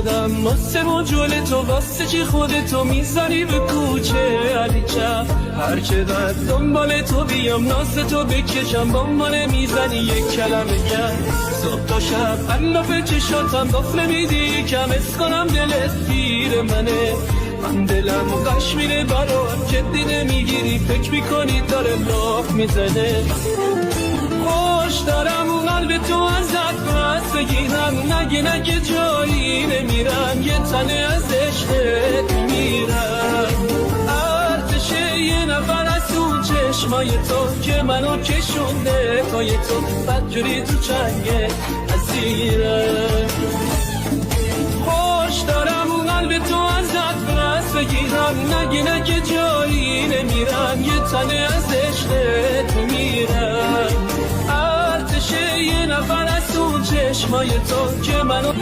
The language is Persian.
خودم واسه مجول تو واسه چی خودتو میذاری به کوچه علی چپ هر چقدر دنبال تو بیام ناز تو بکشم بامبانه میزنی یک کلمه گرد صبح تا شب انداف چشاتم قفل میدی کم اس کنم دلت گیر منه من دلم و قش میره برات جدی نمیگیری فکر میکنی داره لاف میزنه خوش دارم اون قلب تو ازت بس بگیرم نگه جایی نمیرم یه تنه از عشقت میرم ارتش یه نفر از اون چشمای تو که منو کشونده پای تو بدجوری تو چنگ اسیرم خوش دارم اون قلب تو ازت بس بگیرم نگه جایی نمیرم یه تنه از عشقت میرم ارتش یه نفر از اون چشمای تو که منو